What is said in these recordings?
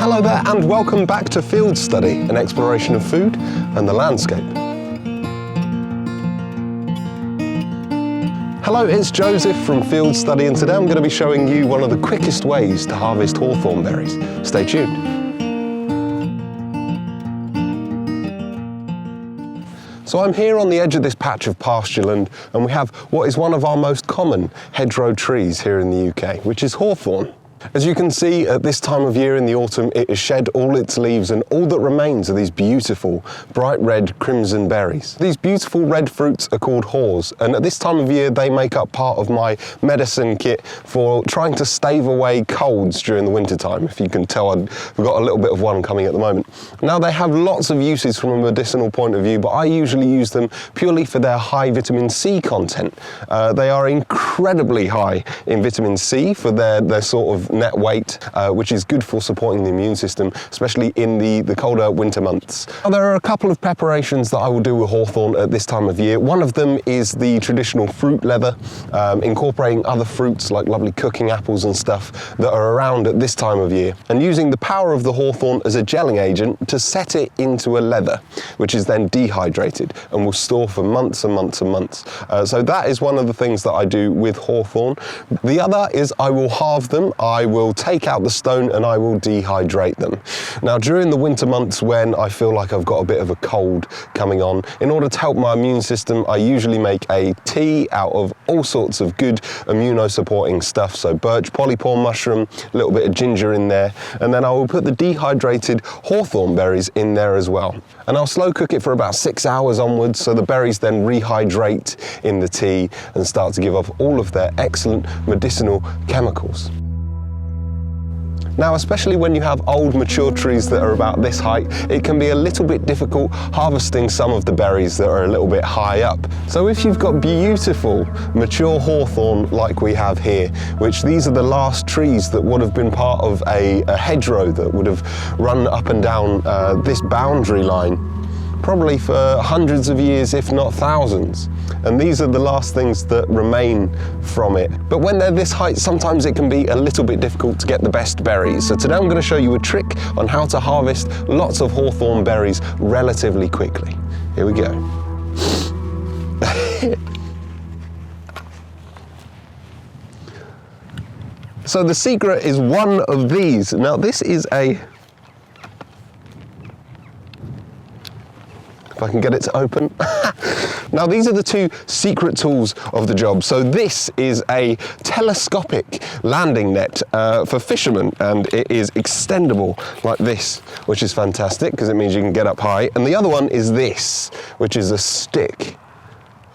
Hello there and welcome back to Field Study, an exploration of food and the landscape. Hello, it's Joseph from Field Study and today I'm going to be showing you one of the quickest ways to harvest hawthorn berries. Stay tuned. So I'm here on the edge of this patch of pastureland and we have what is one of our most common hedgerow trees here in the UK, which is hawthorn. As you can see, at this time of year in the autumn, it has shed all its leaves and all that remains are these beautiful, bright red crimson berries. These beautiful red fruits are called haws, and at this time of year, they make up part of my medicine kit for trying to stave away colds during the winter time. If you can tell, I've got a little bit of one coming at the moment. Now, they have lots of uses from a medicinal point of view, but I usually use them purely for their high vitamin C content. They are incredibly high in vitamin C for their sort of net weight, which is good for supporting the immune system, especially in the colder winter months. Now, there are a couple of preparations that I will do with hawthorn at this time of year. One of them is the traditional fruit leather, incorporating other fruits like lovely cooking apples and stuff that are around at this time of year, and using the power of the hawthorn as a gelling agent to set it into a leather, which is then dehydrated and will store for months and months and months. So that is one of the things that I do with hawthorn. The other is I will halve them. I will take out the stone and I will dehydrate them. Now, during the winter months when I feel like I've got a bit of a cold coming on, in order to help my immune system, I usually make a tea out of all sorts of good immunosupporting stuff. So birch polypore mushroom, a little bit of ginger in there, and then I will put the dehydrated hawthorn berries in there as well. And I'll slow cook it for about 6 hours onwards, so the berries then rehydrate in the tea and start to give off all of their excellent medicinal chemicals. Now, especially when you have old mature trees that are about this height, it can be a little bit difficult harvesting some of the berries that are a little bit high up. So if you've got beautiful mature hawthorn like we have here, which these are the last trees that would have been part of a hedgerow that would have run up and down this boundary line, probably for hundreds of years, if not thousands. And these are the last things that remain from it. But when they're this height, sometimes it can be a little bit difficult to get the best berries. So today I'm going to show you a trick on how to harvest lots of hawthorn berries relatively quickly. Here we go. So the secret is one of these. Now, this is if I can get it to open. Now, these are the two secret tools of the job. So this is a telescopic landing net for fishermen, and it is extendable like this, which is fantastic because it means you can get up high. And the other one is this, which is a stick,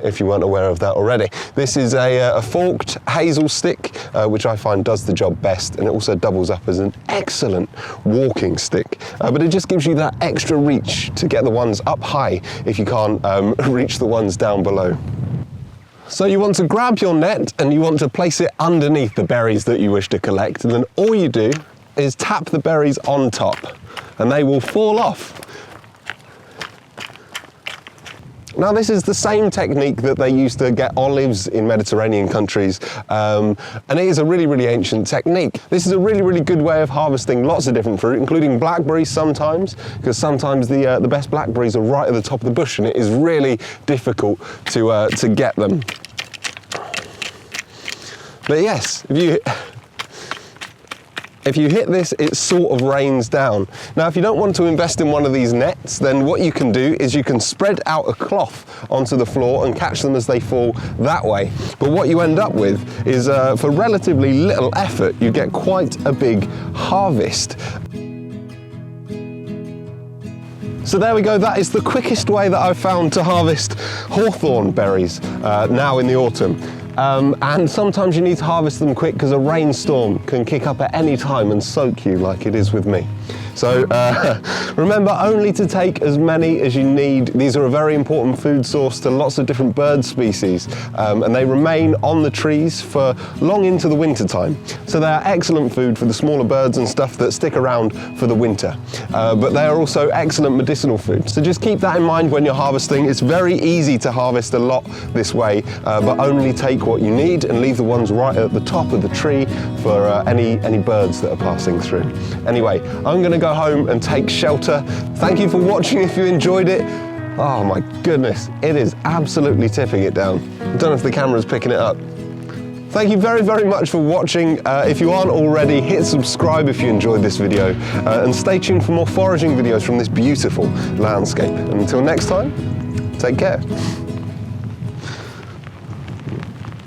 if you weren't aware of that already. This is a forked hazel stick, which I find does the job best, and it also doubles up as an excellent walking stick. But it just gives you that extra reach to get the ones up high if you can't reach the ones down below. So you want to grab your net and you want to place it underneath the berries that you wish to collect, and then all you do is tap the berries on top and they will fall off. Now, this is the same technique that they used to get olives in Mediterranean countries, and it is a really, really ancient technique. This is a really, really good way of harvesting lots of different fruit, including blackberries sometimes, because sometimes the best blackberries are right at the top of the bush, and it is really difficult to get them. But yes, if you hit this, it sort of rains down. Now, if you don't want to invest in one of these nets, then what you can do is you can spread out a cloth onto the floor and catch them as they fall that way. But what you end up with is, for relatively little effort, you get quite a big harvest. So there we go, that is the quickest way that I've found to harvest hawthorn berries now in the autumn. And sometimes you need to harvest them quick because a rainstorm can kick up at any time and soak you like it is with me. So remember only to take as many as you need. These are a very important food source to lots of different bird species, and they remain on the trees for long into the winter time. So they are excellent food for the smaller birds and stuff that stick around for the winter. But they are also excellent medicinal food. So just keep that in mind when you're harvesting. It's very easy to harvest a lot this way, but only take pick what you need and leave the ones right at the top of the tree for any birds that are passing through. Anyway, I'm going to go home and take shelter. Thank you for watching if you enjoyed it. Oh my goodness, it is absolutely tipping it down. I don't know if the camera's picking it up. Thank you very, very much for watching. If you aren't already, hit subscribe if you enjoyed this video, and stay tuned for more foraging videos from this beautiful landscape. And until next time, take care.